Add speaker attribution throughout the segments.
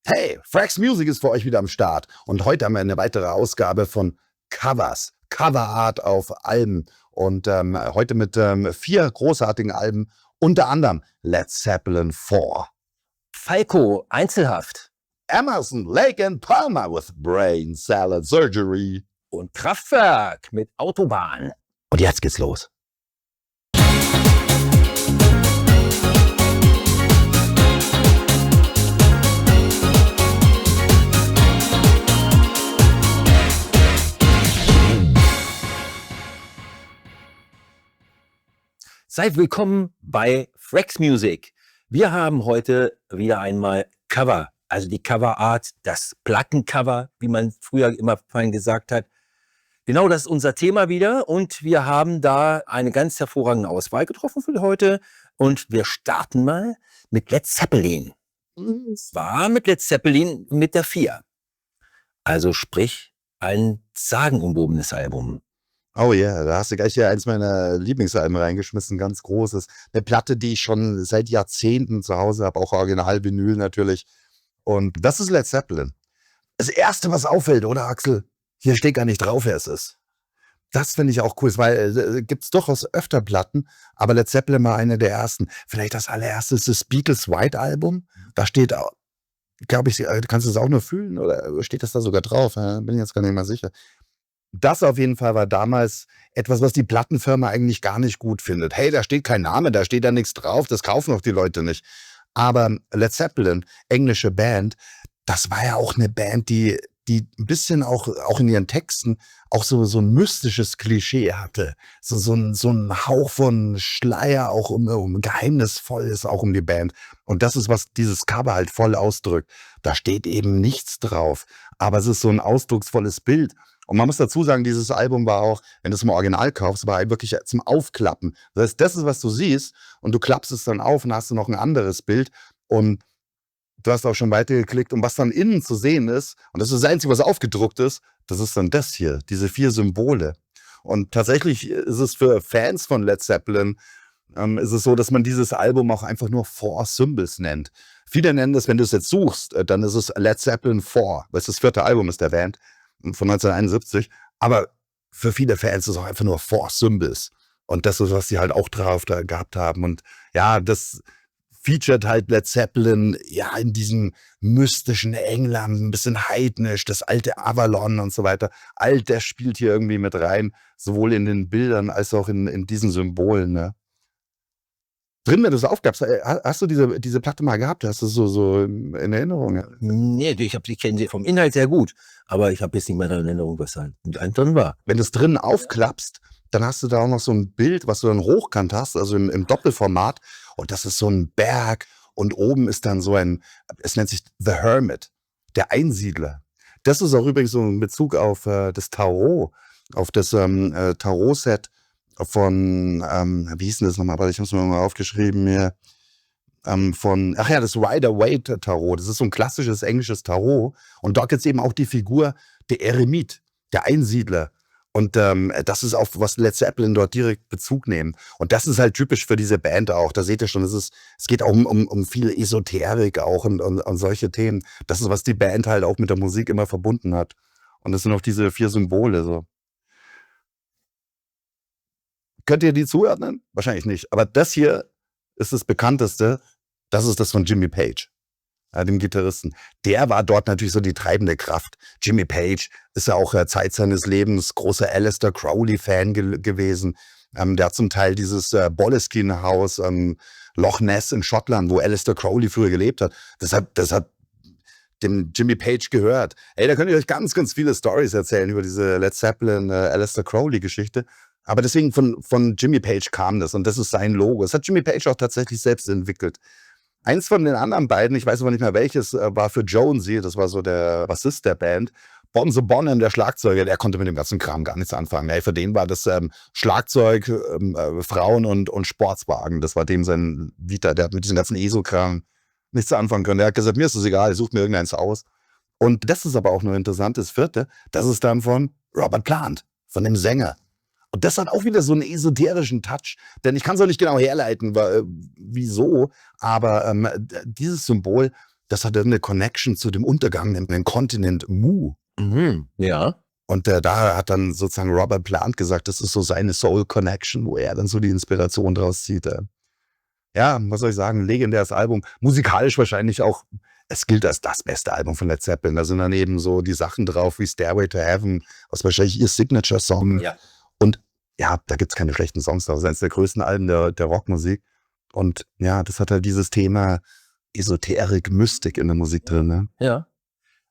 Speaker 1: Hey, Frax Music ist für euch wieder am Start und heute haben wir eine weitere Ausgabe von Covers, Coverart auf Alben und heute mit 4 großartigen Alben, unter anderem Led Zeppelin 4,
Speaker 2: Falco, Einzelhaft
Speaker 1: Emerson, Lake and Palmer with Brain Salad Surgery
Speaker 2: und Kraftwerk mit Autobahn.
Speaker 1: und jetzt geht's los.
Speaker 2: Seid willkommen bei Frax Music. Wir haben heute wieder einmal Cover, also die Coverart, das Plattencover, wie man früher immer fein gesagt hat. Genau, das ist unser Thema wieder und wir haben da eine ganz hervorragende Auswahl getroffen für heute und wir starten mal mit Led Zeppelin. Und zwar mit Led Zeppelin mit der 4. Also sprich ein sagenumwobenes Album.
Speaker 1: Oh ja, da hast du gleich hier eins meiner Lieblingsalben reingeschmissen, ganz großes. Eine Platte, die ich schon seit Jahrzehnten zu Hause habe, auch Original-Vinyl natürlich. Und das ist Led Zeppelin. Das Erste, was auffällt, oder Axel? Hier steht gar nicht drauf, wer es ist. Das finde ich auch cool, weil gibt's durchaus öfter Platten, aber Led Zeppelin war eine der ersten. Vielleicht das allererste ist das Beatles White Album. Da steht, glaube ich, kannst du es auch nur fühlen oder steht das da sogar drauf? Bin jetzt gar nicht mal sicher. Das auf jeden Fall war damals etwas, was die Plattenfirma eigentlich gar nicht gut findet. Hey, da steht kein Name, da steht da nichts drauf, das kaufen auch die Leute nicht. Aber Led Zeppelin, englische Band, das war ja auch eine Band, die ein bisschen auch in ihren Texten auch so ein mystisches Klischee hatte. So ein Hauch von Schleier, auch um Geheimnisvolles auch um die Band. Und das ist, was dieses Cover halt voll ausdrückt. Da steht eben nichts drauf, aber es ist so ein ausdrucksvolles Bild. Und man muss dazu sagen, dieses Album war auch, wenn du es im Original kaufst, war halt wirklich zum Aufklappen. Das heißt, das ist, was du siehst und du klappst es dann auf und hast du noch ein anderes Bild und du hast auch schon weitergeklickt und was dann innen zu sehen ist, und das ist das Einzige, was aufgedruckt ist, das ist dann das hier, diese 4 Symbole. Und tatsächlich ist es für Fans von Led Zeppelin, ist es so, dass man dieses Album auch einfach nur 4 Symbols nennt. Viele nennen das, wenn du es jetzt suchst, dann ist es Led Zeppelin 4, weil es das 4. Album ist der Band von 1971, aber für viele Fans ist es auch einfach nur 4 Symbols. Und das ist, was sie halt auch drauf da gehabt haben. Und ja, das featured halt Led Zeppelin, ja, in diesem mystischen England, ein bisschen heidnisch, das alte Avalon und so weiter. All das spielt hier irgendwie mit rein, sowohl in den Bildern als auch in diesen Symbolen, ne? Drin, wenn du es aufgabst, hast du diese Platte mal gehabt? Hast du so in Erinnerung?
Speaker 2: Nee, ich kenne sie vom Inhalt sehr gut, aber ich habe jetzt nicht mehr in Erinnerung, was halt drin war.
Speaker 1: Wenn du es drin aufklappst, dann hast du da auch noch so ein Bild, was du dann hochkant hast, also im Doppelformat. Und das ist so ein Berg und oben ist dann so es nennt sich The Hermit, der Einsiedler. Das ist auch übrigens so ein Bezug auf das Tarot, auf das Tarot-Set von, wie hieß denn das nochmal? Aber ich habe es mir mal aufgeschrieben hier. Das Rider-Waite-Tarot. Das ist so ein klassisches englisches Tarot. Und dort gibt es eben auch die Figur der Eremit, der Einsiedler. Und das ist auch, was Led Zeppelin dort direkt Bezug nehmen. Und das ist halt typisch für diese Band auch. Da seht ihr schon, es geht auch um viel Esoterik auch und solche Themen. Das ist, was die Band halt auch mit der Musik immer verbunden hat. Und das sind auch diese 4 Symbole so. Könnt ihr die zuordnen? Wahrscheinlich nicht. Aber das hier ist das bekannteste. Das ist das von Jimmy Page, dem Gitarristen. Der war dort natürlich so die treibende Kraft. Jimmy Page ist ja auch Zeit seines Lebens großer Aleister Crowley-Fan gewesen. Der hat zum Teil dieses Boleskine-Haus Loch Ness in Schottland, wo Aleister Crowley früher gelebt hat. Das hat dem Jimmy Page gehört. Ey, da könnt ihr euch ganz, ganz viele Stories erzählen über diese Led Zeppelin, Aleister Crowley-Geschichte. Aber deswegen von Jimmy Page kam das und das ist sein Logo. Das hat Jimmy Page auch tatsächlich selbst entwickelt. Eins von den anderen beiden, ich weiß aber nicht mehr welches, war für Jonesy, das war so der Bassist der Band. Bonzo Bonham, der Schlagzeuger, der konnte mit dem ganzen Kram gar nichts anfangen. Ey, für den war das Schlagzeug, Frauen und Sportswagen. Das war dem sein Vita. Der hat mit diesem ganzen ESO-Kram nichts anfangen können. Der hat gesagt, mir ist das egal, ich suche mir irgendeins aus. Und das ist aber auch nur interessant, das 4., das ist dann von Robert Plant, von dem Sänger. Und das hat auch wieder so einen esoterischen Touch, denn ich kann es auch nicht genau herleiten, wieso, aber dieses Symbol, das hatte eine Connection zu dem untergangenen Kontinent Mu.
Speaker 2: Ja.
Speaker 1: Und da hat dann sozusagen Robert Plant gesagt, das ist so seine Soul Connection, wo er dann so die Inspiration draus zieht. Ja, was soll ich sagen, legendäres Album. Musikalisch wahrscheinlich auch, es gilt als das beste Album von Led Zeppelin. Da sind dann eben so die Sachen drauf wie Stairway to Heaven, was wahrscheinlich ihr Signature-Song.
Speaker 2: Ja.
Speaker 1: Und ja, da gibt's keine schlechten Songs drauf. Das ist eines der größten Alben der Rockmusik. Und ja, das hat halt dieses Thema Esoterik, Mystik in der Musik drin. Ne?
Speaker 2: Ja.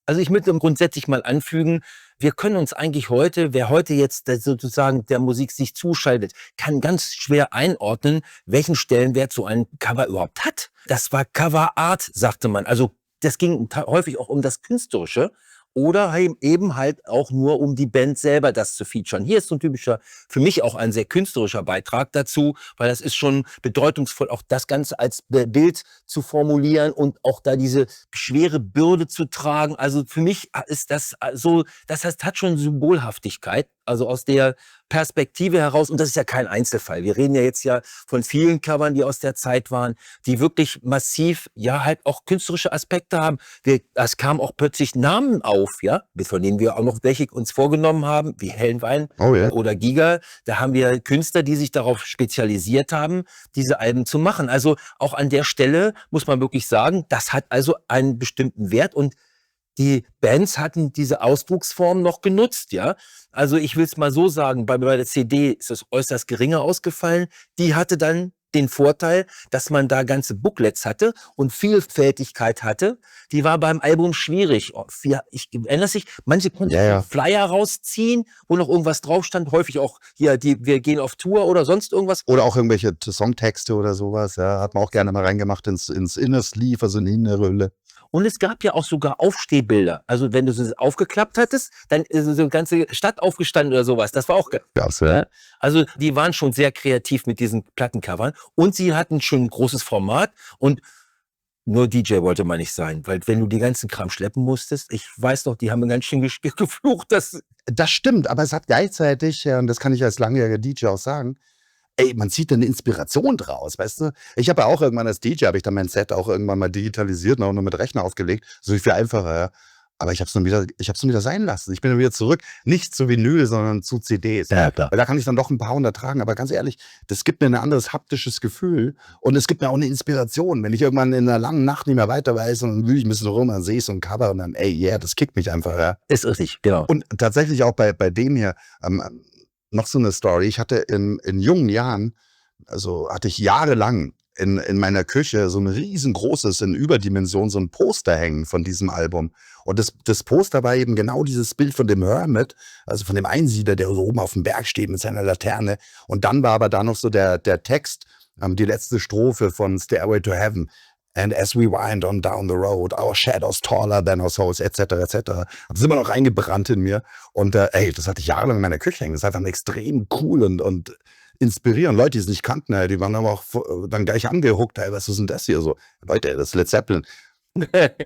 Speaker 2: Also ich möchte grundsätzlich mal anfügen, wir können uns eigentlich heute, wer heute jetzt sozusagen der Musik sich zuschaltet, kann ganz schwer einordnen, welchen Stellenwert so ein Cover überhaupt hat. Das war Cover Art, sagte man. Also das ging häufig auch um das Künstlerische oder eben halt auch nur um die Band selber das zu featuren. Hier ist so ein typischer, für mich auch ein sehr künstlerischer Beitrag dazu, weil das ist schon bedeutungsvoll, auch das Ganze als Bild zu formulieren und auch da diese schwere Bürde zu tragen. Also für mich ist das so, das heißt, hat schon Symbolhaftigkeit, also aus der Perspektive heraus. Und das ist ja kein Einzelfall. Wir reden ja jetzt ja von vielen Covern, die aus der Zeit waren, die wirklich massiv, ja, halt auch künstlerische Aspekte haben. Es kamen auch plötzlich Namen auf, ja, von denen wir auch noch welche uns vorgenommen haben, wie Hellenwein oder Giga. Da haben wir Künstler, die sich darauf spezialisiert haben, diese Alben zu machen. Also auch an der Stelle muss man wirklich sagen, das hat also einen bestimmten Wert und die Bands hatten diese Ausdrucksform noch genutzt, ja. Also ich will es mal so sagen, bei der CD ist es äußerst geringer ausgefallen. Die hatte dann den Vorteil, dass man da ganze Booklets hatte und Vielfältigkeit hatte. Die war beim Album schwierig. Ich erinnere sich, manche konnten Flyer rausziehen, wo noch irgendwas drauf stand. Häufig auch hier, wir gehen auf Tour oder sonst irgendwas.
Speaker 1: Oder auch irgendwelche Songtexte oder sowas. Ja, hat man auch gerne mal reingemacht ins Inner Sleeve, also in die innere Hülle.
Speaker 2: Und es gab ja auch sogar Aufstehbilder. Also wenn du sie aufgeklappt hattest, dann ist so eine ganze Stadt aufgestanden oder sowas. Das war auch
Speaker 1: krass, ja.
Speaker 2: Also die waren schon sehr kreativ mit diesen Plattencovern. Und sie hatten schon ein großes Format. Und nur DJ wollte man nicht sein. Weil wenn du die ganzen Kram schleppen musstest, ich weiß doch, die haben ganz schön geflucht.
Speaker 1: Das stimmt, aber es hat gleichzeitig, und das kann ich als langjähriger DJ auch sagen, man zieht da eine Inspiration draus, weißt du? Ich habe ja auch irgendwann als DJ, habe ich dann mein Set auch irgendwann mal digitalisiert und auch nur mit Rechner aufgelegt. So viel einfacher, ja. Aber ich habe es dann wieder sein lassen. Ich bin dann wieder zurück, nicht zu Vinyl, sondern zu CDs.
Speaker 2: Ja, klar.
Speaker 1: Weil da kann ich dann doch ein paar hundert tragen. Aber ganz ehrlich, das gibt mir ein anderes haptisches Gefühl. Und es gibt mir auch eine Inspiration. Wenn ich irgendwann in einer langen Nacht nicht mehr weiter weiß und dann wühle ich ein bisschen rum, dann sehe ich so ein Cover und dann, das kickt mich einfach, ja.
Speaker 2: Ist richtig, genau.
Speaker 1: Und tatsächlich auch bei dem hier, noch so eine Story. Ich hatte in jungen Jahren, also hatte ich jahrelang in meiner Küche so ein riesengroßes, in Überdimension, so ein Poster hängen von diesem Album. Und das Poster war eben genau dieses Bild von dem Hermit, also von dem Einsiedler, der so oben auf dem Berg steht mit seiner Laterne. Und dann war aber da noch so der Text, die letzte Strophe von Stairway to Heaven. And as we wind on down the road, our shadows taller than our souls, etc., etc. Das ist immer noch reingebrannt in mir. Und das hatte ich jahrelang in meiner Küche hängen. Das ist einfach extrem cool und inspirierend. Leute, die es nicht kannten, die waren aber auch dann gleich angehuckt. Was ist denn das hier so? Leute, das ist Led Zeppelin.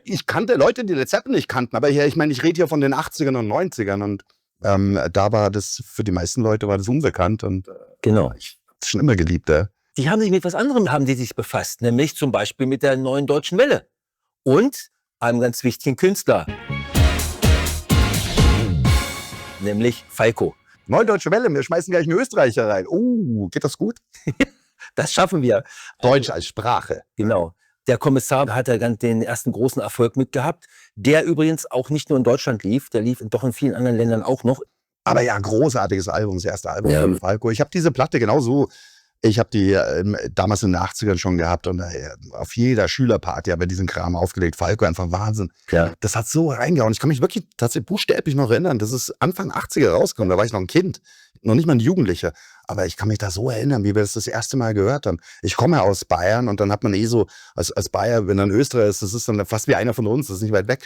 Speaker 1: Ich kannte Leute, die Led Zeppelin nicht kannten. Aber ich meine, ich rede hier von den 80ern und 90ern. Und da war das, für die meisten Leute war das unbekannt. Und
Speaker 2: genau.
Speaker 1: Ich habe es schon immer geliebt,
Speaker 2: Die haben sich mit was anderem haben die sich befasst, nämlich zum Beispiel mit der Neuen Deutschen Welle und einem ganz wichtigen Künstler, nämlich Falco.
Speaker 1: Neue Deutsche Welle, wir schmeißen gleich einen Österreicher rein. Geht das gut?
Speaker 2: Das schaffen wir.
Speaker 1: Deutsch als Sprache.
Speaker 2: Genau. Der Kommissar hat ja den ersten großen Erfolg mit gehabt, der übrigens auch nicht nur in Deutschland lief, der lief doch in vielen anderen Ländern auch noch.
Speaker 1: Aber ja, großartiges Album, das erste Album von Falco. Ich habe diese Platte genauso. Ich habe die damals in den 80ern schon gehabt und auf jeder Schülerparty habe ich diesen Kram aufgelegt. Falco, einfach Wahnsinn.
Speaker 2: Ja.
Speaker 1: Das hat so reingehauen. Ich kann mich wirklich tatsächlich buchstäblich noch erinnern. Das ist Anfang 80er rausgekommen. Da war ich noch ein Kind, noch nicht mal ein Jugendlicher. Aber ich kann mich da so erinnern, wie wir das erste Mal gehört haben. Ich komme ja aus Bayern und dann hat man so, als Bayer, wenn dann Österreich ist, das ist dann fast wie einer von uns, das ist nicht weit weg.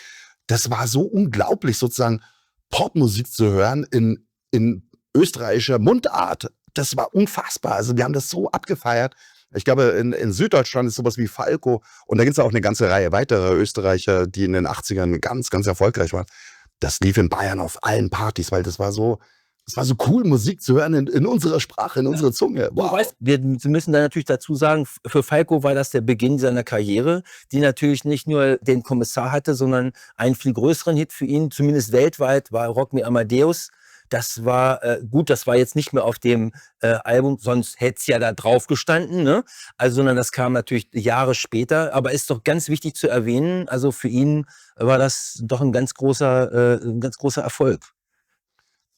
Speaker 1: Das war so unglaublich, sozusagen Popmusik zu hören in österreichischer Mundart. Das war unfassbar. Also wir haben das so abgefeiert. Ich glaube, in Süddeutschland ist sowas wie Falco. Und da gibt es auch eine ganze Reihe weiterer Österreicher, die in den 80ern ganz, ganz erfolgreich waren. Das lief in Bayern auf allen Partys, weil das war so Es war so cool, Musik zu hören in unserer Sprache, in unserer Zunge.
Speaker 2: Du weißt, wir müssen da natürlich dazu sagen, für Falco war das der Beginn seiner Karriere, die natürlich nicht nur den Kommissar hatte, sondern einen viel größeren Hit für ihn, zumindest weltweit, war Rock Me Amadeus. Das war gut, das war jetzt nicht mehr auf dem Album, sonst hätte es ja da drauf gestanden, ne? Also, sondern das kam natürlich Jahre später, aber ist doch ganz wichtig zu erwähnen, also für ihn war das doch ein ganz großer Erfolg.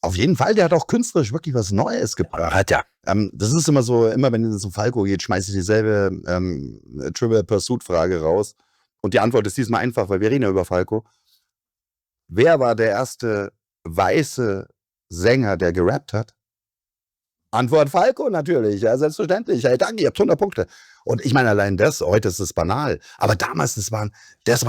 Speaker 1: Auf jeden Fall, der hat auch künstlerisch wirklich was Neues gebracht.
Speaker 2: Hat er.
Speaker 1: Das ist immer so, immer wenn es um Falco geht, schmeiße ich dieselbe Trivial Pursuit-Frage raus. Und die Antwort ist diesmal einfach, weil wir reden ja über Falco. Wer war der erste weiße Sänger, der gerappt hat? Antwort Falco natürlich, ja, selbstverständlich. Hey, danke, ihr habt 100 Punkte. Und ich meine, allein das, heute ist es banal. Aber damals, das war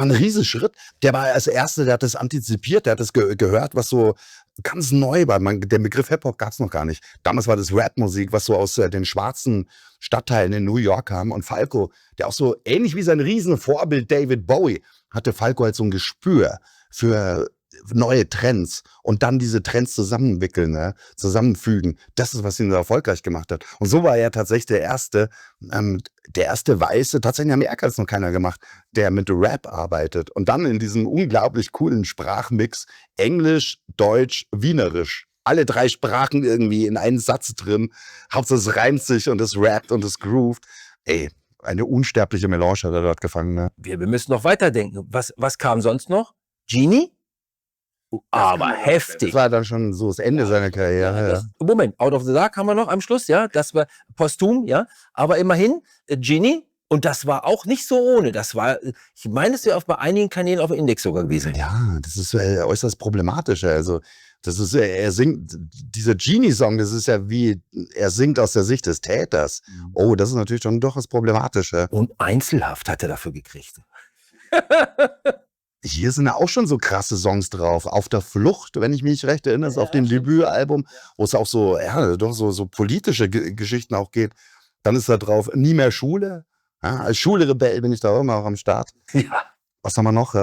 Speaker 1: ein Riesenschritt. Der war als Erster, der hat das antizipiert, der hat das gehört, was so ganz neu war. Den Begriff Hip-Hop gab es noch gar nicht. Damals war das Rap-Musik, was so aus den schwarzen Stadtteilen in New York kam. Und Falco, der auch so ähnlich wie sein Riesenvorbild David Bowie, hatte Falco halt so ein Gespür für neue Trends und dann diese Trends zusammenwickeln, ne? Zusammenfügen. Das ist, was ihn so erfolgreich gemacht hat. Und so war er tatsächlich der erste Weiße, tatsächlich in Amerika hat es noch keiner gemacht, der mit Rap arbeitet. Und dann in diesem unglaublich coolen Sprachmix Englisch, Deutsch, Wienerisch. Alle 3 Sprachen irgendwie in einen Satz drin. Hauptsache es reimt sich und es rappt und es groovt. Ey, eine unsterbliche Melange hat er dort gefangen, ne?
Speaker 2: Wir müssen noch weiterdenken. Was kam sonst noch? Genie? Aber heftig.
Speaker 1: Das war dann schon so das Ende seiner Karriere. Ja.
Speaker 2: Moment, Out of the Dark haben wir noch am Schluss, ja, das war posthum, ja, aber immerhin, Genie, und das war auch nicht so ohne, das war, ich meine, es wäre bei einigen Kanälen auf dem Index sogar gewesen.
Speaker 1: Ja, das ist äußerst problematisch, also das ist, er singt, dieser Genie-Song, das ist ja wie, er singt aus der Sicht des Täters. Oh, das ist natürlich schon doch was Problematisches.
Speaker 2: Und Einzelhaft hat er dafür gekriegt.
Speaker 1: Hier sind ja auch schon so krasse Songs drauf. Auf der Flucht, wenn ich mich recht erinnere, ist auf dem Debütalbum, wo es auch so, ja, doch so politische Geschichten auch geht. Dann ist da drauf Nie mehr Schule. Ja, als Schulrebell bin ich da immer auch am Start.
Speaker 2: Ja.
Speaker 1: Was haben wir noch?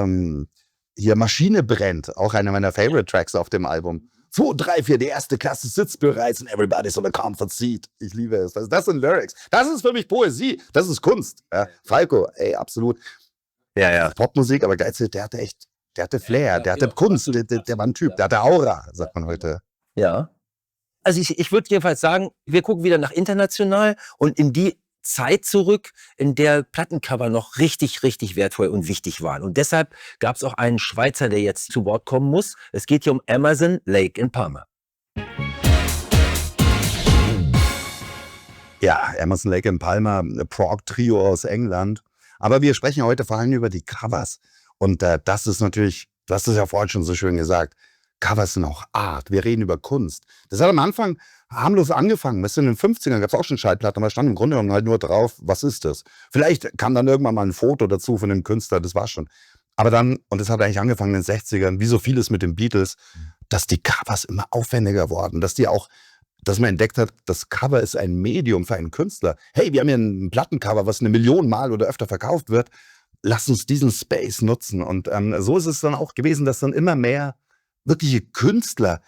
Speaker 1: Hier Maschine brennt, auch einer meiner Favorite Tracks auf dem Album. 2, 3, 4, die erste Klasse sitzt bereits and everybody's on a comfort seat. Ich liebe es. Das sind Lyrics. Das ist für mich Poesie. Das ist Kunst. Ja, Falco, ey, absolut.
Speaker 2: Ja.
Speaker 1: Popmusik, aber geil, der hatte Flair, der hatte Kunst, der war ein Typ, der hatte Aura, sagt man heute.
Speaker 2: Ja. Also ich würde jedenfalls sagen, wir gucken wieder nach international und in die Zeit zurück, in der Plattencover noch richtig, richtig wertvoll und wichtig waren. Und deshalb gab es auch einen Schweizer, der jetzt zu Wort kommen muss. Es geht hier um Emerson, Lake and Palmer.
Speaker 1: Ja, Emerson, Lake and Palmer, Prog-Trio aus England. Aber wir sprechen heute vor allem über die Covers. Und das ist natürlich, du hast es ja vorhin schon so schön gesagt, Covers sind auch Art. Wir reden über Kunst. Das hat am Anfang harmlos angefangen. Weißt du, in den 50ern gab es auch schon Schallplatten, aber stand im Grunde genommen halt nur drauf, was ist das? Vielleicht kam dann irgendwann mal ein Foto dazu von dem Künstler, das war schon. Aber dann, und das hat eigentlich angefangen in den 60ern, wie so vieles mit den Beatles, dass die Covers immer aufwendiger wurden, dass man entdeckt hat, das Cover ist ein Medium für einen Künstler. Hey, wir haben hier ein Plattencover, was 1 Million Mal oder öfter verkauft wird. Lass uns diesen Space nutzen. Und so ist es dann auch gewesen, dass dann immer mehr wirkliche Künstler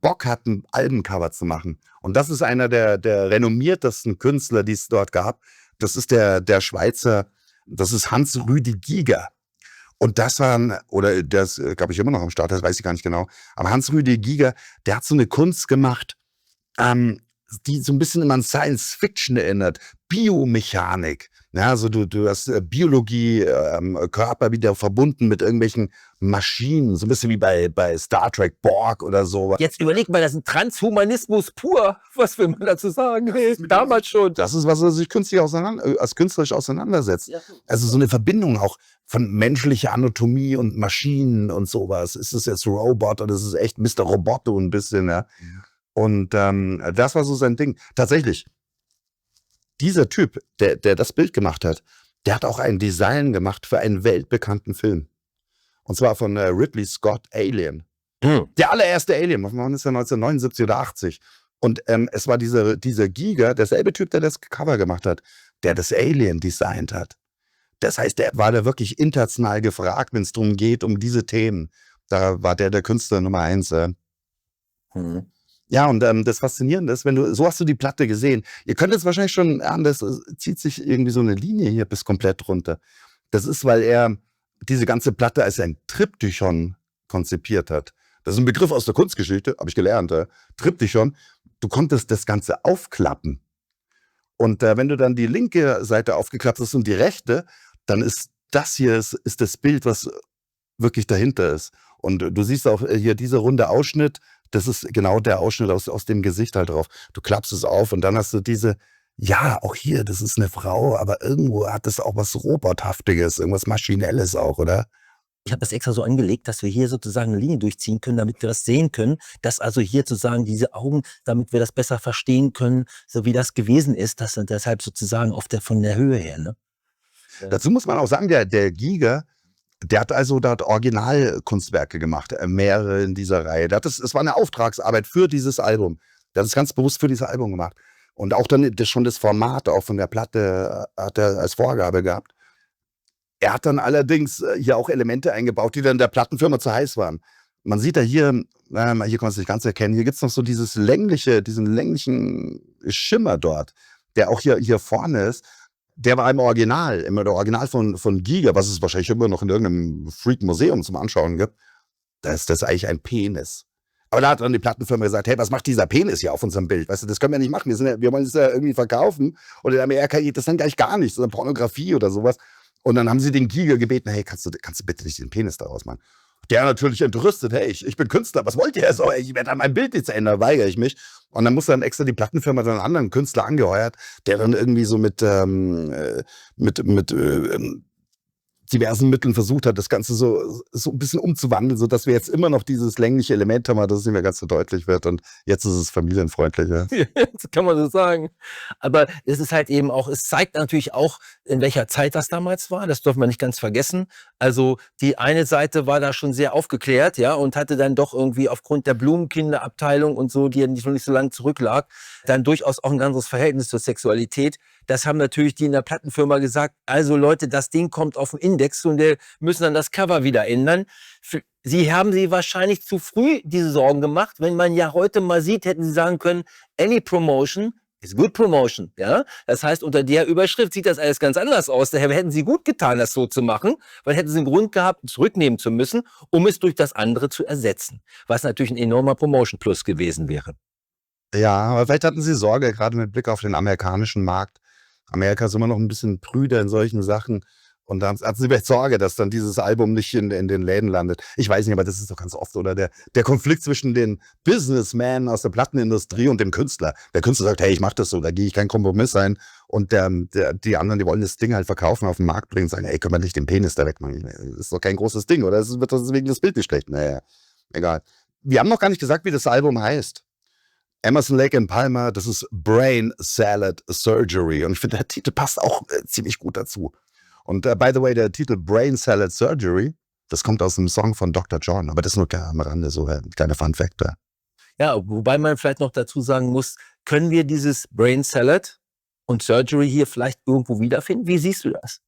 Speaker 1: Bock hatten, Albencover zu machen. Und das ist einer der renommiertesten Künstler, die es dort gab. Das ist der Schweizer, das ist Hans-Rüdi Giger. Und das war, oder das glaube ich immer noch am Start, das weiß ich gar nicht genau. Aber Hans-Rüdi Giger, der hat so eine Kunst gemacht, die so ein bisschen immer an Science Fiction erinnert. Biomechanik. Ja, also du hast Biologie, Körper wieder verbunden mit irgendwelchen Maschinen. So ein bisschen wie bei Star Trek Borg oder so.
Speaker 2: Jetzt überleg mal, das ist ein Transhumanismus pur. Was will man dazu sagen? Hey, damals schon.
Speaker 1: Das ist, was er sich künstlerisch auseinandersetzt. Ja. Also so eine Verbindung auch von menschlicher Anatomie und Maschinen und sowas. Ist es jetzt Robot oder ist es echt Mr. Roboto ein bisschen, ja? Und das war so sein Ding. Tatsächlich, dieser Typ, der das Bild gemacht hat, der hat auch ein Design gemacht für einen weltbekannten Film. Und zwar von Ridley Scott, Alien. Der allererste Alien, wann ist ja 1979 oder 80. Und es war dieser Giger, derselbe Typ, der das Cover gemacht hat, der das Alien designt hat. Das heißt, der war da wirklich international gefragt, wenn es darum geht, um diese Themen. Da war der Künstler Nummer 1. Ja, und das Faszinierende ist, so hast du die Platte gesehen. Ihr könnt jetzt wahrscheinlich schon ahnen, das zieht sich irgendwie so eine Linie hier bis komplett runter. Das ist, weil er diese ganze Platte als ein Triptychon konzipiert hat. Das ist ein Begriff aus der Kunstgeschichte, habe ich gelernt. Triptychon. Du konntest das Ganze aufklappen. Und wenn du dann die linke Seite aufgeklappt hast und die rechte, dann ist das hier ist das Bild, was wirklich dahinter ist. Und du siehst auch hier dieser runde Ausschnitt, das ist genau der Ausschnitt aus dem Gesicht halt drauf. Du klappst es auf und dann hast du ja, auch hier, das ist eine Frau, aber irgendwo hat das auch was Robothaftiges, irgendwas Maschinelles auch, oder?
Speaker 2: Ich habe das extra so angelegt, dass wir hier sozusagen eine Linie durchziehen können, damit wir das sehen können, dass also hier sozusagen diese Augen, damit wir das besser verstehen können, so wie das gewesen ist, dass deshalb sozusagen von der Höhe her, ne?
Speaker 1: Dazu muss man auch sagen, der Giger, der hat also dort Originalkunstwerke gemacht, mehrere in dieser Reihe. Es war eine Auftragsarbeit für dieses Album. Der hat es ganz bewusst für dieses Album gemacht. Und auch dann schon das Format auch von der Platte hat er als Vorgabe gehabt. Er hat dann allerdings hier auch Elemente eingebaut, die dann der Plattenfirma zu heiß waren. Man sieht ja hier kann man es nicht ganz erkennen, hier gibt es noch so diesen länglichen Schimmer dort, der auch hier vorne ist. Der war im Original von Giger, was es wahrscheinlich immer noch in irgendeinem Freak-Museum zum Anschauen gibt. Da ist das eigentlich ein Penis. Aber da hat dann die Plattenfirma gesagt, hey, was macht dieser Penis hier auf unserem Bild? Weißt du, das können wir nicht machen. Wir wollen das ja irgendwie verkaufen. Und in Amerika geht das dann gleich gar nicht, sondern Pornografie oder sowas. Und dann haben sie den Giger gebeten, hey, kannst du bitte nicht den Penis daraus machen? Der natürlich entrüstet, hey, ich bin Künstler, was wollt ihr? So, ich werde an meinem Bild jetzt ändern, weigere ich mich. Und dann muss dann extra die Plattenfirma dann einen anderen Künstler angeheuert, der dann irgendwie so mit diversen Mitteln versucht hat, das Ganze so ein bisschen umzuwandeln, sodass wir jetzt immer noch dieses längliche Element haben, dass es nicht mehr ganz so deutlich wird. Und jetzt ist es familienfreundlicher.
Speaker 2: Das kann man so sagen. Aber es ist halt eben auch, es zeigt natürlich auch, in welcher Zeit das damals war. Das dürfen wir nicht ganz vergessen. Also die eine Seite war da schon sehr aufgeklärt, ja, und hatte dann doch irgendwie aufgrund der Blumenkinderabteilung und so, die ja nicht so lange zurücklag, dann durchaus auch ein ganzes Verhältnis zur Sexualität. Das haben natürlich die in der Plattenfirma gesagt, also Leute, das Ding kommt auf den Index und wir müssen dann das Cover wieder ändern. Sie haben sie wahrscheinlich zu früh diese Sorgen gemacht. Wenn man ja heute mal sieht, hätten sie sagen können, any promotion is good promotion. Ja? Das heißt, unter der Überschrift sieht das alles ganz anders aus. Daher hätten sie gut getan, das so zu machen, weil hätten sie einen Grund gehabt, zurücknehmen zu müssen, um es durch das andere zu ersetzen. Was natürlich ein enormer Promotion-Plus gewesen wäre.
Speaker 1: Ja, aber vielleicht hatten sie Sorge, gerade mit Blick auf den amerikanischen Markt. Amerika ist immer noch ein bisschen prüder in solchen Sachen. Und da hatten sie vielleicht Sorge, dass dann dieses Album nicht in den Läden landet. Ich weiß nicht, aber das ist doch ganz oft, oder? Der Konflikt zwischen den Businessmen aus der Plattenindustrie und dem Künstler. Der Künstler sagt, hey, ich mach das so, da gehe ich keinen Kompromiss ein. Und die anderen, die wollen das Ding halt verkaufen, auf den Markt bringen und sagen, hey, können wir nicht den Penis da wegmachen? Das ist doch kein großes Ding, oder? Das wird deswegen das Bild nicht schlecht. Naja, egal. Wir haben noch gar nicht gesagt, wie das Album heißt. Emerson, Lake and Palmer, das ist Brain Salad Surgery. Und ich finde, der Titel passt auch ziemlich gut dazu. Und by the way, der Titel Brain Salad Surgery, das kommt aus einem Song von Dr. John, aber das ist nur am Rande, so ein kleiner Fun-Fact da.
Speaker 2: Ja, wobei man vielleicht noch dazu sagen muss, können wir dieses Brain Salad und Surgery hier vielleicht irgendwo wiederfinden? Wie siehst du das?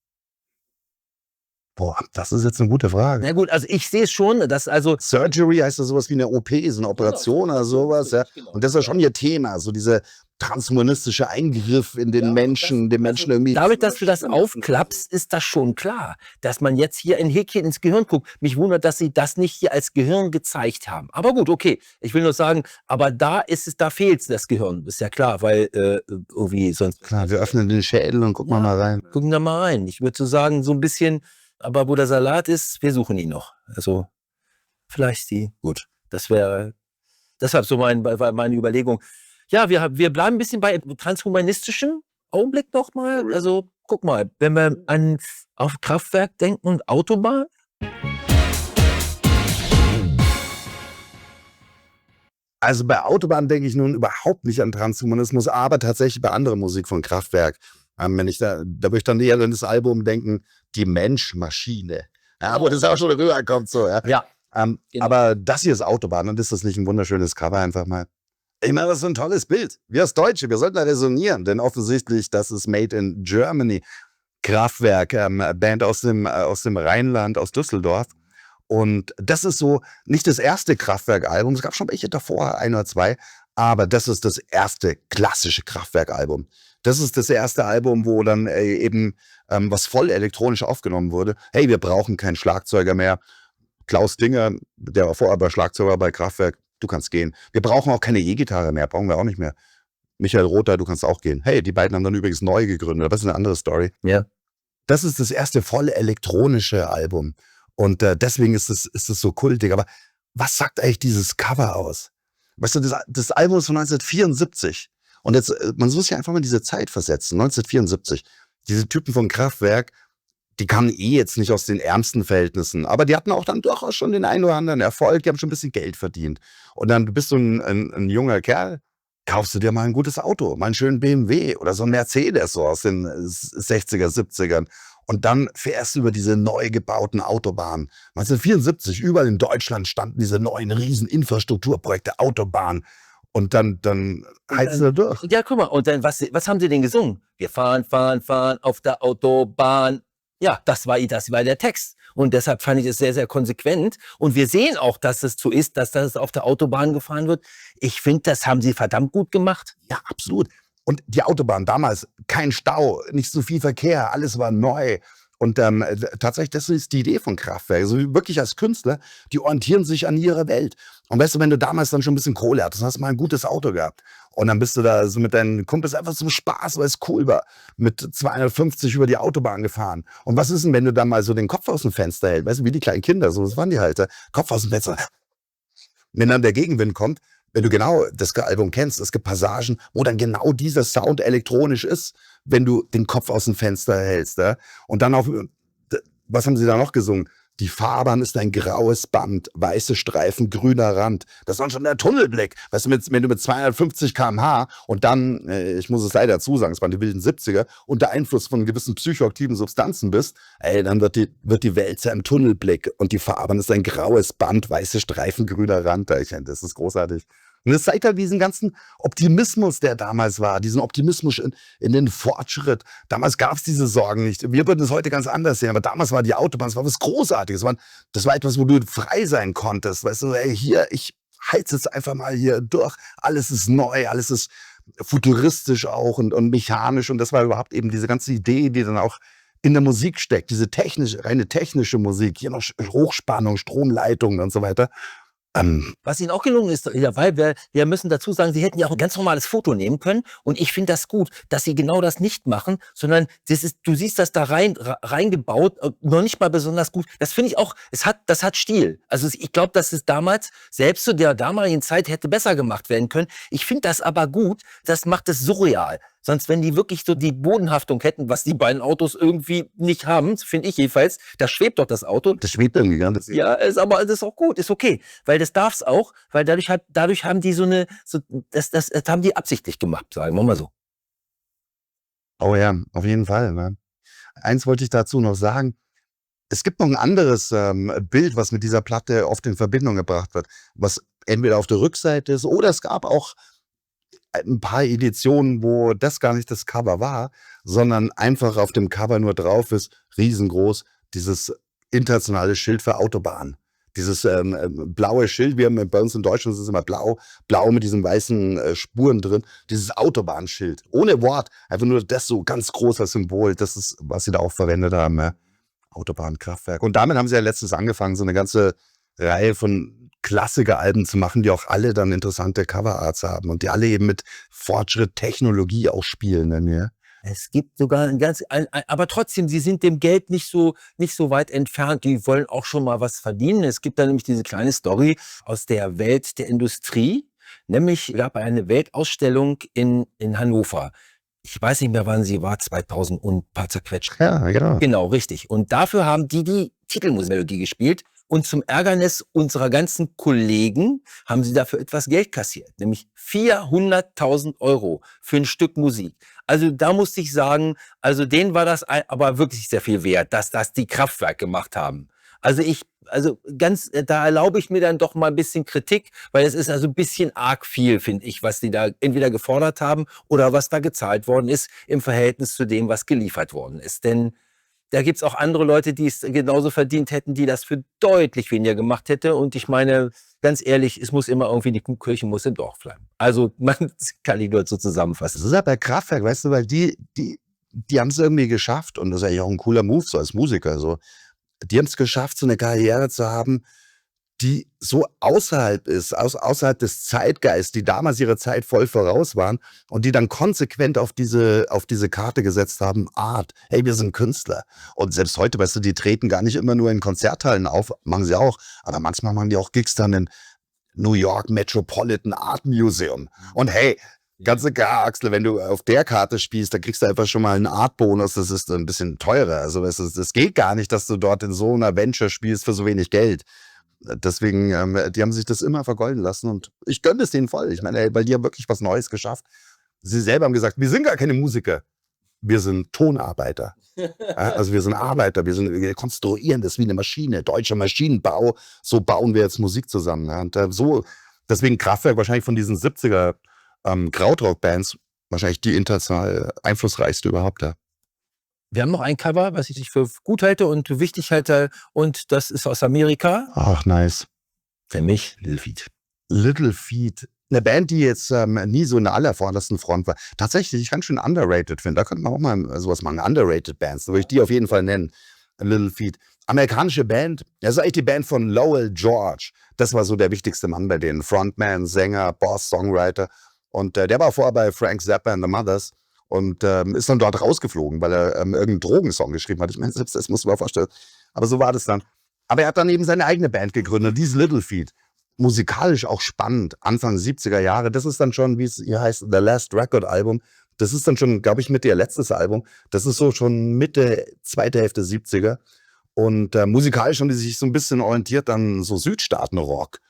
Speaker 1: Boah, das ist jetzt eine gute Frage.
Speaker 2: Na gut, also ich sehe es schon, dass also
Speaker 1: Surgery heißt ja sowas wie eine OP, so eine Operation oder sowas. Ja. Und das ist ja schon ihr Thema, so dieser transhumanistische Eingriff in den Menschen, dem Menschen irgendwie.
Speaker 2: Dadurch, dass du das aufklappst, ist das schon klar, dass man jetzt hier ein Häkchen ins Gehirn guckt. Mich wundert, dass sie das nicht hier als Gehirn gezeigt haben. Aber gut, okay. Ich will nur sagen, aber da fehlt das Gehirn. Ist ja klar, weil irgendwie sonst.
Speaker 1: Klar, wir öffnen den Schädel und gucken mal rein.
Speaker 2: Gucken da mal rein. Ich würde so sagen, so ein bisschen, aber wo der Salat ist, wir suchen ihn noch. Also vielleicht gut. Das wäre deshalb so meine Überlegung. Ja, wir bleiben ein bisschen bei transhumanistischem Augenblick noch mal. Also guck mal, wenn wir auf Kraftwerk denken und Autobahn.
Speaker 1: Also bei Autobahn denke ich nun überhaupt nicht an Transhumanismus, aber tatsächlich bei anderer Musik von Kraftwerk. Wenn ich da würde ich dann eher an das Album denken, die Mensch-Maschine. Ja, wo das auch schon rüberkommt so. Ja. Genau. Aber das hier ist Autobahn und ist das nicht ein wunderschönes Cover einfach mal? Ich meine, das ist so ein tolles Bild. Wir als Deutsche, wir sollten da resonieren, denn offensichtlich, das ist Made in Germany. Kraftwerk, Band aus dem Rheinland, aus Düsseldorf. Und das ist so nicht das erste Kraftwerk-Album, es gab schon welche davor, ein oder zwei, Aber das ist das erste klassische Kraftwerk-Album. Das ist das erste Album, wo dann eben was voll elektronisch aufgenommen wurde. Hey, wir brauchen keinen Schlagzeuger mehr. Klaus Dinger, der war vorher bei Schlagzeuger bei Kraftwerk, du kannst gehen. Wir brauchen auch keine E-Gitarre mehr, brauchen wir auch nicht mehr. Michael Rother, du kannst auch gehen. Hey, die beiden haben dann übrigens neu gegründet, aber das ist eine andere Story.
Speaker 2: Ja.
Speaker 1: Das ist das erste voll elektronische Album. Und deswegen ist es so kultig. Aber was sagt eigentlich dieses Cover aus? Weißt du, das Album ist von 1974. Und jetzt, man muss sich einfach mal in diese Zeit versetzen, 1974. Diese Typen von Kraftwerk, die kamen jetzt nicht aus den ärmsten Verhältnissen, aber die hatten auch dann durchaus schon den einen oder anderen Erfolg, die haben schon ein bisschen Geld verdient. Und dann bist du ein junger Kerl, kaufst du dir mal ein gutes Auto, mal einen schönen BMW oder so ein Mercedes so aus den 60er, 70ern. Und dann fährst du über diese neu gebauten Autobahnen. 1974, überall in Deutschland standen diese neuen riesen Infrastrukturprojekte, Autobahnen. Und dann heizt du da durch.
Speaker 2: Ja, guck mal, und dann, was haben sie denn gesungen? Wir fahren, fahren, fahren auf der Autobahn. Ja, das war der Text. Und deshalb fand ich es sehr, sehr konsequent. Und wir sehen auch, dass es so ist, dass das auf der Autobahn gefahren wird. Ich finde, das haben sie verdammt gut gemacht.
Speaker 1: Ja, absolut. Und die Autobahn damals, kein Stau, nicht so viel Verkehr, alles war neu. Und tatsächlich, das ist die Idee von Kraftwerk. Also wirklich als Künstler, die orientieren sich an ihrer Welt. Und weißt du, wenn du damals dann schon ein bisschen Kohle hattest, hast du mal ein gutes Auto gehabt. Und dann bist du da so mit deinen Kumpels einfach zum Spaß, weil es cool war, mit 250 über die Autobahn gefahren. Und was ist denn, wenn du dann mal so den Kopf aus dem Fenster hältst? Weißt du, wie die kleinen Kinder, so das waren die halt. Kopf aus dem Fenster. Wenn dann der Gegenwind kommt, wenn du genau das Album kennst, es gibt Passagen, wo dann genau dieser Sound elektronisch ist, wenn du den Kopf aus dem Fenster hältst. Ja? Und dann was haben sie da noch gesungen? Die Fahrbahn ist ein graues Band, weiße Streifen, grüner Rand. Das war schon der Tunnelblick. Weißt du, wenn du mit 250 km/h und dann, ich muss es leider dazu sagen, es waren die wilden 70er, unter Einfluss von gewissen psychoaktiven Substanzen bist, dann wird die Welt zu einem Tunnelblick und die Fahrbahn ist ein graues Band, weiße Streifen, grüner Rand. Das ist großartig. Und das zeigt halt diesen ganzen Optimismus, der damals war, diesen Optimismus in den Fortschritt. Damals gab es diese Sorgen nicht. Wir würden es heute ganz anders sehen, aber damals war die Autobahn, das war was Großartiges. Das war etwas, wo du frei sein konntest. Weißt du, ey, hier, ich heiz jetzt einfach mal hier durch. Alles ist neu, alles ist futuristisch auch und mechanisch. Und das war überhaupt eben diese ganze Idee, die dann auch in der Musik steckt. Diese reine technische Musik, hier noch Hochspannung, Stromleitungen und so weiter.
Speaker 2: Was ihnen auch gelungen ist, weil wir müssen dazu sagen, sie hätten ja auch ein ganz normales Foto nehmen können. Und ich finde das gut, dass sie genau das nicht machen, sondern du siehst das da reingebaut, noch nicht mal besonders gut. Das finde ich auch, das hat Stil. Also ich glaube, dass es damals, selbst zu der damaligen Zeit, hätte besser gemacht werden können. Ich finde das aber gut, das macht es surreal. Sonst, wenn die wirklich so die Bodenhaftung hätten, was die beiden Autos irgendwie nicht haben, finde ich jedenfalls, da schwebt doch das Auto.
Speaker 1: Das schwebt irgendwie gar nicht.
Speaker 2: Ja, aber das ist auch gut, ist okay. Weil das darf's auch, weil dadurch haben die das haben die absichtlich gemacht, sagen wir mal so.
Speaker 1: Oh ja, auf jeden Fall. Ne? Eins wollte ich dazu noch sagen. Es gibt noch ein anderes Bild, was mit dieser Platte oft in Verbindung gebracht wird, was entweder auf der Rückseite ist oder es gab auch ein paar Editionen, wo das gar nicht das Cover war, sondern einfach auf dem Cover nur drauf ist, riesengroß, dieses internationale Schild für Autobahn. Dieses blaue Schild, bei uns in Deutschland ist es immer blau mit diesen weißen Spuren drin, dieses Autobahnschild, ohne Wort, einfach nur das so ganz großer Symbol, das ist, was sie da auch verwendet haben, ja. Autobahnkraftwerk. Und damit haben sie ja letztens angefangen, so eine ganze Reihe von Klassiker-Alben zu machen, die auch alle dann interessante Coverarts haben und die alle eben mit Fortschritt, Technologie auch spielen. Ja.
Speaker 2: Es gibt sogar aber trotzdem, sie sind dem Geld nicht so weit entfernt. Die wollen auch schon mal was verdienen. Es gibt da nämlich diese kleine Story aus der Welt der Industrie. Nämlich gab es eine Weltausstellung in Hannover. Ich weiß nicht mehr, wann sie war, 2000 und ein paar zerquetscht.
Speaker 1: Ja, genau.
Speaker 2: Genau, richtig. Und dafür haben die Titelmelodie gespielt. Und zum Ärgernis unserer ganzen Kollegen haben sie dafür etwas Geld kassiert, nämlich 400.000 € für ein Stück Musik. Also da musste ich sagen, also denen war das aber wirklich sehr viel wert, dass das die Kraftwerk gemacht haben. Da erlaube ich mir dann doch mal ein bisschen Kritik, weil es ist also ein bisschen arg viel, finde ich, was die da entweder gefordert haben oder was da gezahlt worden ist im Verhältnis zu dem, was geliefert worden ist. Denn da gibt's auch andere Leute, die es genauso verdient hätten, die das für deutlich weniger gemacht hätte. Und ich meine, ganz ehrlich, es muss immer irgendwie, die Kirche muss im Dorf bleiben. Also man kann die dort so zusammenfassen.
Speaker 1: Das ist ja bei Kraftwerk, weißt du, weil die haben es irgendwie geschafft und das ist eigentlich auch ein cooler Move so als Musiker. So. Die haben es geschafft, so eine Karriere zu haben, die so außerhalb ist, außerhalb des Zeitgeists, die damals ihre Zeit voll voraus waren und die dann konsequent auf diese Karte gesetzt haben, Art, hey, wir sind Künstler. Und selbst heute, weißt du, die treten gar nicht immer nur in Konzerthallen auf, machen sie auch, aber manchmal machen die auch Gigs dann in New York Metropolitan Art Museum. Und hey, ganz klar, Axel, wenn du auf der Karte spielst, dann kriegst du einfach schon mal einen Art-Bonus, das ist ein bisschen teurer. Also es geht gar nicht, dass du dort in so einer Venture spielst für so wenig Geld. Deswegen, die haben sich das immer vergolden lassen und ich gönne es denen voll. Ich meine, ey, weil die haben wirklich was Neues geschafft. Sie selber haben gesagt, wir sind gar keine Musiker, wir sind Tonarbeiter. Ja, also wir sind Arbeiter, wir konstruieren das wie eine Maschine, deutscher Maschinenbau, so bauen wir jetzt Musik zusammen. Ja. Und deswegen Kraftwerk wahrscheinlich von diesen 70er Krautrock-Bands wahrscheinlich die international einflussreichste überhaupt. Ja.
Speaker 2: Wir haben noch ein Cover, was ich für gut halte und wichtig halte. Und das ist aus Amerika.
Speaker 1: Ach, nice.
Speaker 2: Für mich Little Feat.
Speaker 1: Little Feat. Eine Band, die jetzt nie so in der allervordersten Front war. Tatsächlich, ich ganz schön underrated finde. Da könnte man auch mal sowas machen. Underrated Bands. Da würde ich die auf jeden Fall nennen. Little Feat. Amerikanische Band. Das ist eigentlich die Band von Lowell George. Das war so der wichtigste Mann bei denen. Frontman, Sänger, Boss, Songwriter. Und der war vorher bei Frank Zappa and the Mothers. Und ist dann dort rausgeflogen, weil er irgendeinen Drogensong geschrieben hat. Ich meine, selbst das muss man vorstellen. Aber so war das dann. Aber er hat dann eben seine eigene Band gegründet, dieses Little Feat. Musikalisch auch spannend, Anfang 70er Jahre. Das ist dann schon, wie es hier heißt, The Last Record Album. Das ist dann schon, glaube ich, ihr letztes Album. Das ist so schon Mitte, zweite Hälfte 70er. Und musikalisch haben die sich so ein bisschen orientiert an so Südstaaten-Rock,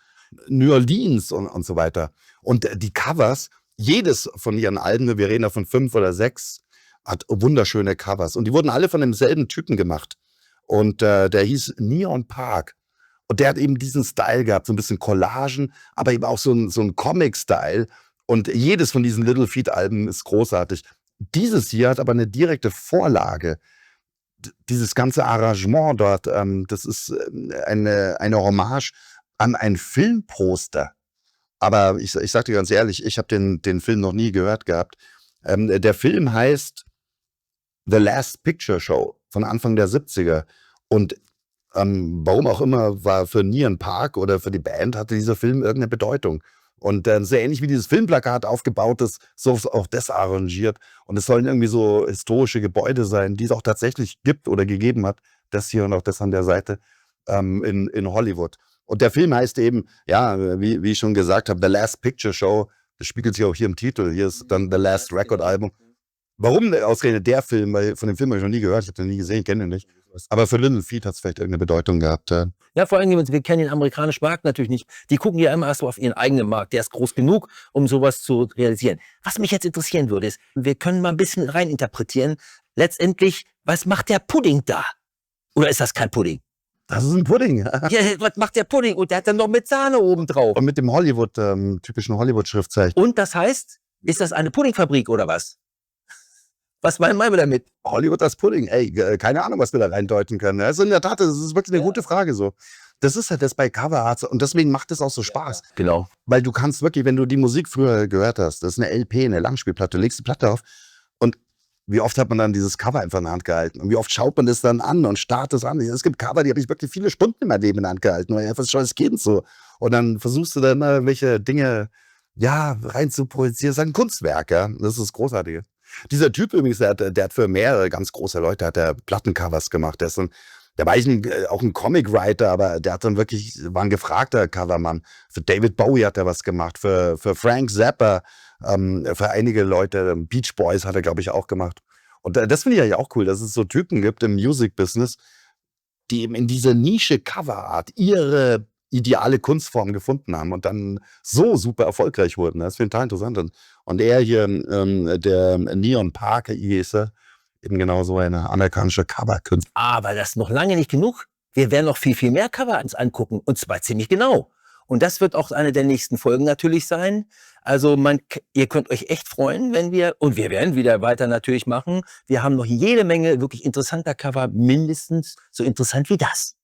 Speaker 1: New Orleans und so weiter. Und die Covers, jedes von ihren Alben, wir reden da von 5 oder 6, hat wunderschöne Covers. Und die wurden alle von demselben Typen gemacht. Und der hieß Neon Park. Und der hat eben diesen Style gehabt, so ein bisschen Collagen, aber eben auch so ein Comic-Style. Und jedes von diesen Little Feat-Alben ist großartig. Dieses hier hat aber eine direkte Vorlage. Dieses ganze Arrangement dort, das ist eine Hommage an ein Filmposter. Aber ich sag dir ganz ehrlich, ich habe den Film noch nie gehört gehabt. Der Film heißt The Last Picture Show von Anfang der 70er. Und warum auch immer war für Neon Park oder für die Band hatte dieser Film irgendeine Bedeutung. Und sehr ähnlich wie dieses Filmplakat aufgebaut ist, so ist auch das arrangiert. Und es sollen irgendwie so historische Gebäude sein, die es auch tatsächlich gibt oder gegeben hat. Das hier und auch das an der Seite in Hollywood. Und der Film heißt eben, ja, wie ich schon gesagt habe, The Last Picture Show. Das spiegelt sich auch hier im Titel. Hier ist dann The Last Record Album. Warum ausgerechnet der Film? Weil von dem Film habe ich noch nie gehört, ich habe den nie gesehen, kenne ihn nicht. Aber für Little Feat hat es vielleicht irgendeine Bedeutung gehabt.
Speaker 2: Ja, vor allem, wir kennen den amerikanischen Markt natürlich nicht. Die gucken ja immer erst so auf ihren eigenen Markt. Der ist groß genug, um sowas zu realisieren. Was mich jetzt interessieren würde, ist, wir können mal ein bisschen reininterpretieren. Letztendlich, was macht der Pudding da? Oder ist das kein Pudding?
Speaker 1: Das ist ein Pudding.
Speaker 2: Ja, was macht der Pudding? Und der hat dann noch mit Sahne oben drauf.
Speaker 1: Und mit dem typischen Hollywood-Schriftzeichen.
Speaker 2: Und das heißt, ist das eine Puddingfabrik oder was? Was meinen wir damit?
Speaker 1: Hollywood als Pudding, ey, keine Ahnung, was wir da reindeuten können. Also in der Tat, das ist wirklich eine gute Frage so. Das ist halt das bei Cover Arts und deswegen macht es auch so Spaß.
Speaker 2: Genau.
Speaker 1: Weil du kannst wirklich, wenn du die Musik früher gehört hast, das ist eine LP, eine Langspielplatte, du legst die Platte auf und wie oft hat man dann dieses Cover einfach in der Hand gehalten und wie oft schaut man das dann an und starrt es an. Es gibt Cover, die habe ich wirklich viele Stunden in meinem Leben in der Hand gehalten, weil ich einfach schon als Kind so. Und dann versuchst du dann welche Dinge, ja, rein zu projizieren. Das ist ein Kunstwerk, ja. Das ist das Großartige. Dieser Typ übrigens, der hat für mehrere ganz große Leute hat der Plattencovers gemacht. Der war eigentlich auch ein Comic-Writer, aber der hat dann wirklich, war ein gefragter Covermann. Für David Bowie hat er was gemacht, für Frank Zappa, für einige Leute, Beach Boys hat er, glaube ich, auch gemacht. Und das finde ich eigentlich auch cool, dass es so Typen gibt im Music-Business, die eben in dieser Nische Coverart ihre ideale Kunstform gefunden haben und dann so super erfolgreich wurden. Das finde ich total interessant. Und er hier, der Neon Park hieß er, eben genau so eine amerikanische Coverkünstler.
Speaker 2: Aber das ist noch lange nicht genug. Wir werden noch viel, viel mehr Cover uns angucken und zwar ziemlich genau. Und das wird auch eine der nächsten Folgen natürlich sein. Also ihr könnt euch echt freuen, wenn und wir werden wieder weiter natürlich machen. Wir haben noch jede Menge wirklich interessanter Cover, mindestens so interessant wie das.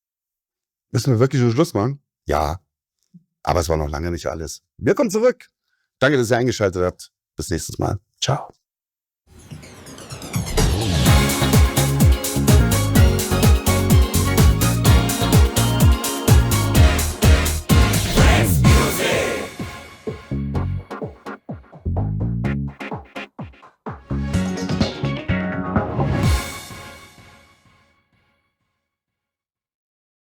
Speaker 1: Müssen wir wirklich schon Schluss machen? Ja. Aber es war noch lange nicht alles. Wir kommen zurück. Danke, dass ihr eingeschaltet habt. Bis nächstes Mal. Ciao.